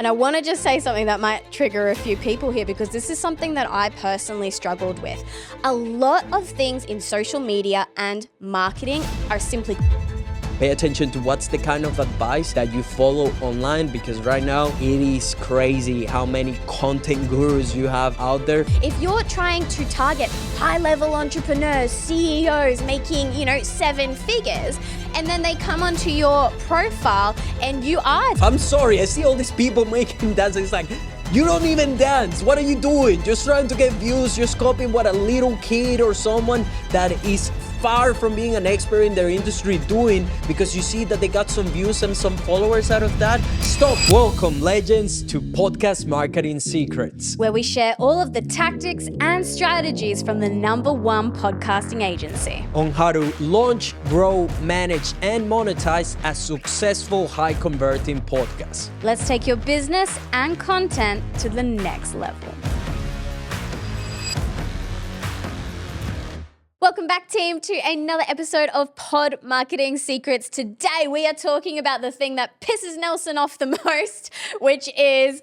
And I want to just say something that might trigger a few people here, because this is something that I personally struggled with. A lot of things in social media and marketing are simply... Pay attention to what's the kind of advice that you follow online, because right now it is crazy how many content gurus you have out there. If you're trying to target high-level entrepreneurs, CEOs making, 7 figures, and then they come onto your profile and you are... I'm sorry, I see all these people making dances. It's like, you don't even dance. What are you doing? Just trying to get views, just copying what a little kid or someone that is far from being an expert in their industry doing, because you see that they got some views and some followers out of that. Stop. Welcome, legends, to Podcast Marketing Secrets, where we share all of the tactics and strategies from the #1 podcasting agency on how to launch, grow, manage, and monetize a successful, high-converting podcast. Let's take your business and content to the next level. Welcome back, team, to another episode of Pod Marketing Secrets. Today, we are talking about the thing that pisses Nelson off the most, which is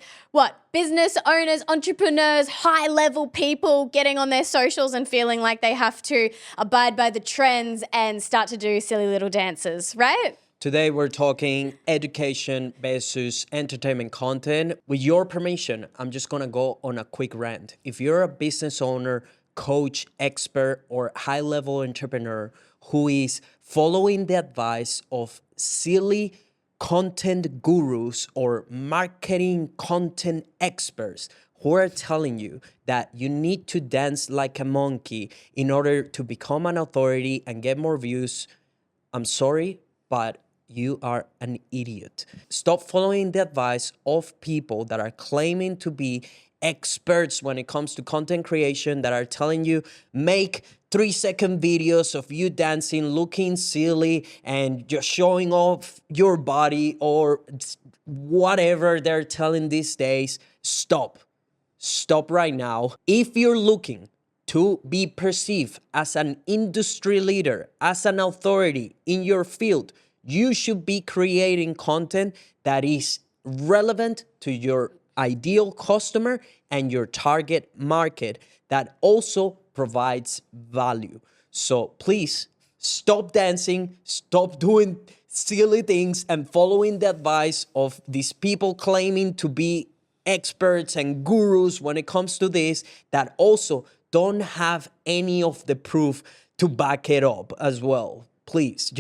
business owners, entrepreneurs, high-level people getting on their socials and feeling like they have to abide by the trends and start to do silly little dances, right? Today, we're talking education versus entertainment content. With your permission, I'm just going to go on a quick rant. If you're a business owner, coach, expert, or high-level entrepreneur who is following the advice of silly content gurus or marketing content experts who are telling you that you need to dance like a monkey in order to become an authority and get more views, I'm sorry, but you are an idiot. Stop following the advice of people that are claiming to be experts when it comes to content creation, that are telling you make 3-second videos of you dancing, looking silly, and just showing off your body or whatever they're telling these days. Stop right now. If you're looking to be perceived as an industry leader, as an authority in your field, you should be creating content that is relevant to your ideal customer and your target market, that also provides value. So please stop dancing, stop doing silly things and following the advice of these people claiming to be experts and gurus when it comes to this, that also don't have any of the proof to back it up as well. Please,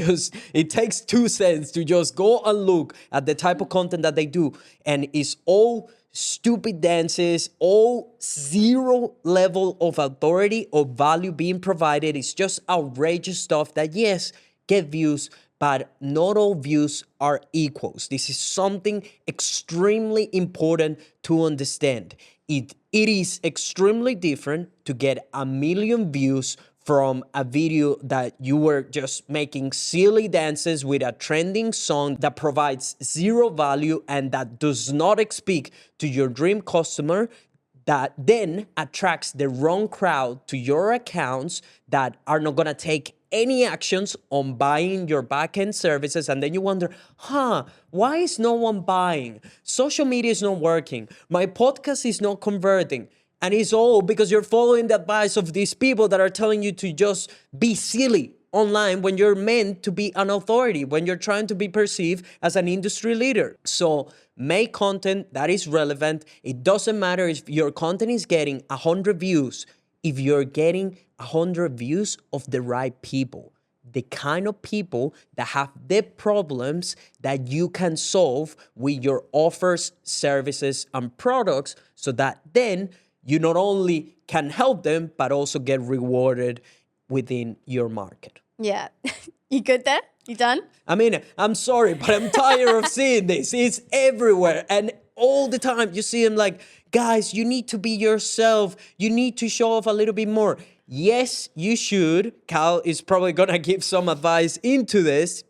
it takes 2 cents to just go and look at the type of content that they do, and it's all stupid dances, all zero level of authority or value being provided. It's just outrageous stuff that, yes, get views, but not all views are equals. This is something extremely important to understand. It is extremely different to get 1 million views from a video that you were just making silly dances with a trending song that provides zero value and that does not speak to your dream customer, that then attracts the wrong crowd to your accounts that are not going to take any actions on buying your back-end services. And then you wonder, why is no one buying? Social media is not working. My podcast is not converting. And it's all because you're following the advice of these people that are telling you to just be silly online when you're meant to be an authority, when you're trying to be perceived as an industry leader. So make content that is relevant. It doesn't matter if your content is getting 100 views, if you're getting 100 views of the right people, the kind of people that have the problems that you can solve with your offers, services, and products, so that then you not only can help them, but also get rewarded within your market. Yeah. You good there? You done? I mean, I'm sorry, but I'm tired of seeing this. It's everywhere. And all the time you see them like, guys, you need to be yourself. You need to show off a little bit more. Yes, you should. Cal is probably going to give some advice into this.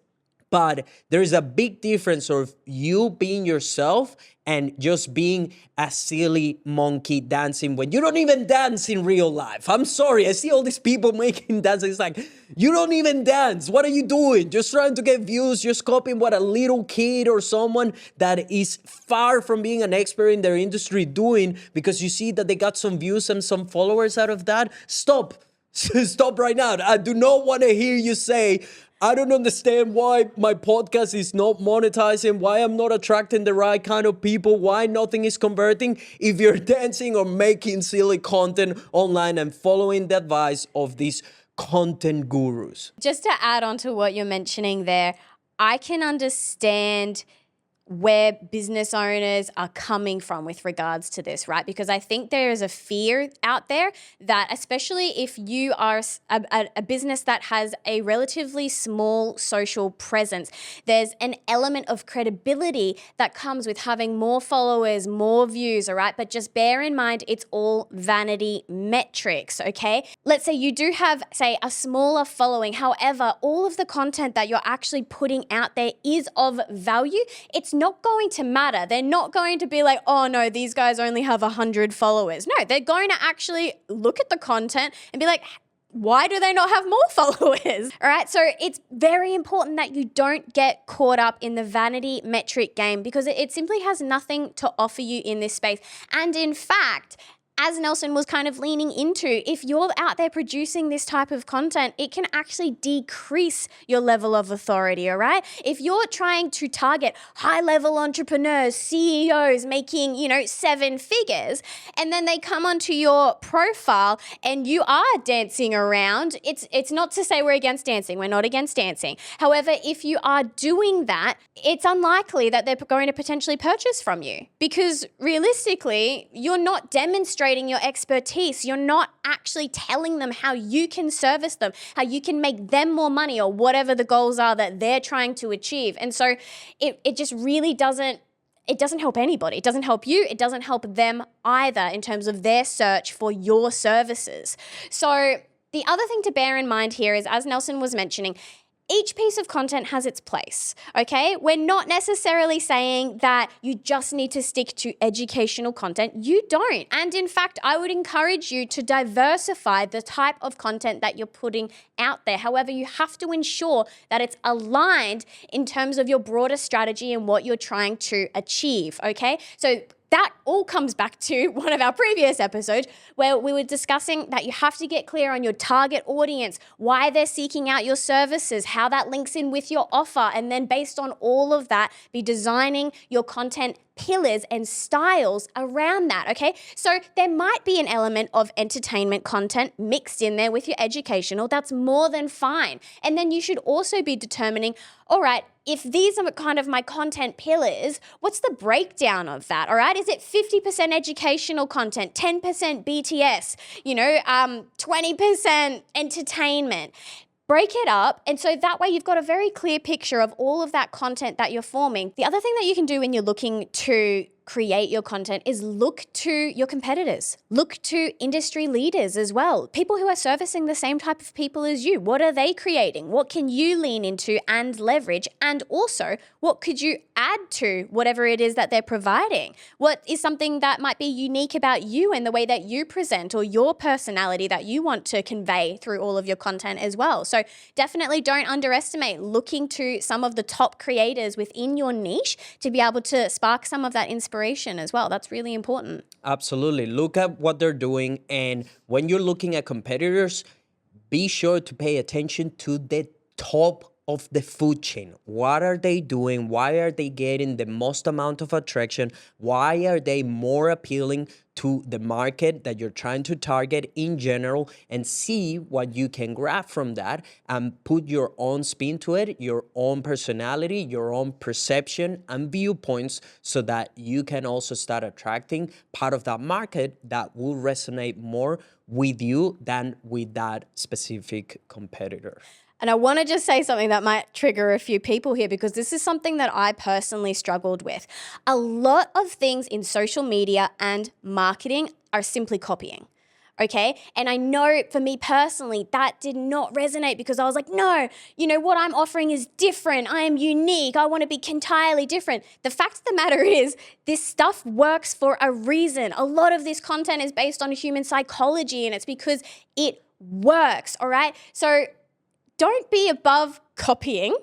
But there's a big difference of you being yourself and just being a silly monkey dancing when you don't even dance in real life. I'm sorry, I see all these people making dances. It's like, you don't even dance. What are you doing? Just trying to get views, just copying what a little kid or someone that is far from being an expert in their industry doing because you see that they got some views and some followers out of that. Stop. Stop right now. I do not want to hear you say, I don't understand why my podcast is not monetizing, why I'm not attracting the right kind of people, why nothing is converting. If you're dancing or making silly content online and following the advice of these content gurus. Just to add on to what you're mentioning there, I can understand where business owners are coming from with regards to this, right? Because I think there is a fear out there that, especially if you are a business that has a relatively small social presence, there's an element of credibility that comes with having more followers, more views, all right? But just bear in mind, it's all vanity metrics, okay? Let's say you do have, say, a smaller following. However, all of the content that you're actually putting out there is of value. It's not going to matter. They're not going to be like, oh no, these guys only have 100 followers. No, they're going to actually look at the content and be like, why do they not have more followers? All right. So it's very important that you don't get caught up in the vanity metric game because it simply has nothing to offer you in this space. And in fact, as Nelson was kind of leaning into, if you're out there producing this type of content, it can actually decrease your level of authority, all right? If you're trying to target high-level entrepreneurs, CEOs making, 7 figures, and then they come onto your profile and you are dancing around, it's not to say we're against dancing. We're not against dancing. However, if you are doing that, it's unlikely that they're going to potentially purchase from you because realistically, you're not demonstrating your expertise. You're not actually telling them how you can service them, how you can make them more money or whatever the goals are that they're trying to achieve. And so it just really doesn't help anybody. It doesn't help you. It doesn't help them either in terms of their search for your services. So the other thing to bear in mind here is, as Nelson was mentioning, each piece of content has its place, okay? We're not necessarily saying that you just need to stick to educational content. You don't. And in fact, I would encourage you to diversify the type of content that you're putting out there. However, you have to ensure that it's aligned in terms of your broader strategy and what you're trying to achieve, okay? So that all comes back to one of our previous episodes where we were discussing that you have to get clear on your target audience, why they're seeking out your services, how that links in with your offer, and then based on all of that, be designing your content pillars and styles around that, okay? So there might be an element of entertainment content mixed in there with your educational. That's more than fine. And then you should also be determining, all right, if these are kind of my content pillars, what's the breakdown of that, all right? Is it 50% educational content, 10% BTS, 20% entertainment? Break it up, and so that way you've got a very clear picture of all of that content that you're forming. The other thing that you can do when you're looking to create your content is look to your competitors. Look to industry leaders as well. People who are servicing the same type of people as you. What are they creating? What can you lean into and leverage? And also, what could you add to whatever it is that they're providing? What is something that might be unique about you and the way that you present or your personality that you want to convey through all of your content as well? So definitely don't underestimate looking to some of the top creators within your niche to be able to spark some of that inspiration as well. That's really important. Absolutely. Look at what they're doing. And when you're looking at competitors, be sure to pay attention to the top of the food chain. What are they doing? Why are they getting the most amount of attraction? Why are they more appealing to the market that you're trying to target in general, and see what you can grab from that and put your own spin to it, your own personality, your own perception and viewpoints, so that you can also start attracting part of that market that will resonate more with you than with that specific competitor. And I want to just say something that might trigger a few people here, because this is something that I personally struggled with. A lot of things in social media and marketing are simply copying. okay? And I know for me personally, that did not resonate because I was like, no, what I'm offering is different. I am unique. I want to be entirely different. The fact of the matter is, this stuff works for a reason. A lot of this content is based on human psychology, and it's because it works, all right? So don't be above copying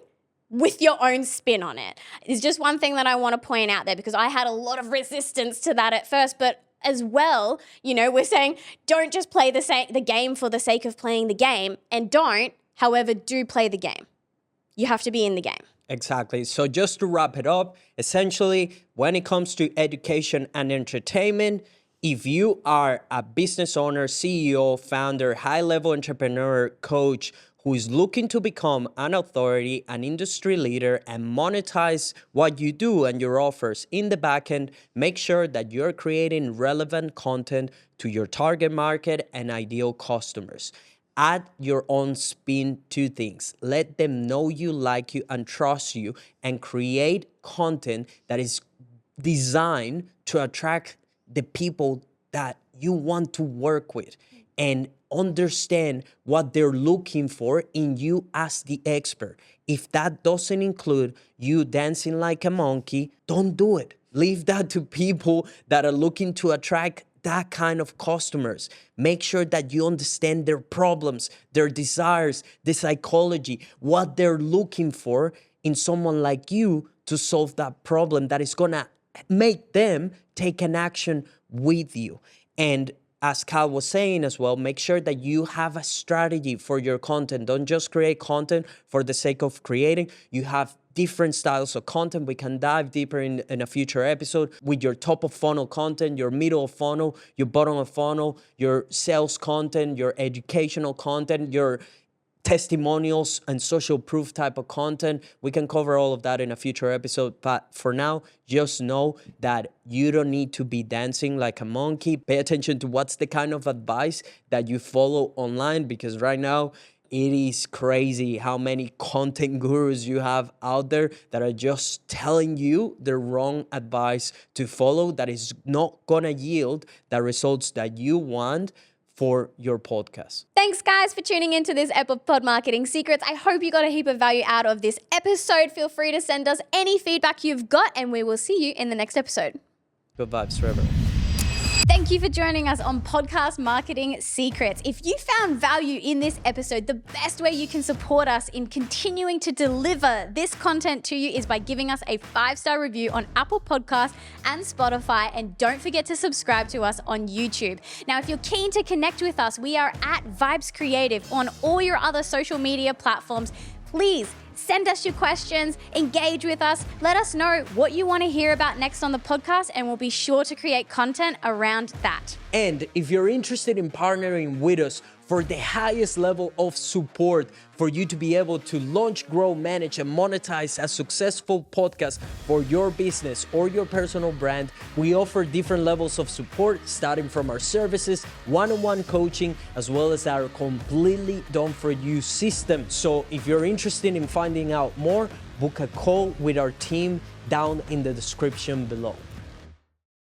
with your own spin on it. It's just one thing that I want to point out there because I had a lot of resistance to that at first, but as well, we're saying don't just play the game for the sake of playing the game, and however, do play the game. You have to be in the game. Exactly. So just to wrap it up, essentially, when it comes to education and entertainment, if you are a business owner, CEO, founder, high-level entrepreneur, coach, who is looking to become an authority, an industry leader, and monetize what you do and your offers in the back end, make sure that you're creating relevant content to your target market and ideal customers. Add your own spin to things. Let them know you, like you, and trust you, and create content that is designed to attract the people that you want to work with, and understand what they're looking for in you as the expert. If that doesn't include you dancing like a monkey, don't do it. Leave that to people that are looking to attract that kind of customers. Make sure that you understand their problems, their desires, the psychology, what they're looking for in someone like you to solve that problem that is gonna make them take an action with you. And as Cal was saying as well, make sure that you have a strategy for your content. Don't just create content for the sake of creating. You have different styles of content. We can dive deeper in a future episode with your top of funnel content, your middle of funnel, your bottom of funnel, your sales content, your educational content, your testimonials and social proof type of content. We can cover all of that in a future episode. But for now, just know that you don't need to be dancing like a monkey. Pay attention to what's the kind of advice that you follow online, because right now it is crazy how many content gurus you have out there that are just telling you the wrong advice to follow that is not gonna yield the results that you want for your podcast. Thanks, guys, for tuning into this ep of Pod Marketing Secrets. I hope you got a heap of value out of this episode. Feel free to send us any feedback you've got, and we will see you in the next episode. Good vibes forever. Thank you for joining us on Podcast Marketing Secrets. If you found value in this episode, the best way you can support us in continuing to deliver this content to you is by giving us a 5-star review on Apple Podcasts and Spotify. And don't forget to subscribe to us on YouTube. Now, if you're keen to connect with us, we are at Vibez Creative on all your other social media platforms. Please send us your questions, engage with us, let us know what you want to hear about next on the podcast, and we'll be sure to create content around that. And if you're interested in partnering with us for the highest level of support for you to be able to launch, grow, manage, and monetize a successful podcast for your business or your personal brand, we offer different levels of support, starting from our services, one-on-one coaching, as well as our completely done-for-you system. So if you're interested in finding out more, book a call with our team down in the description below.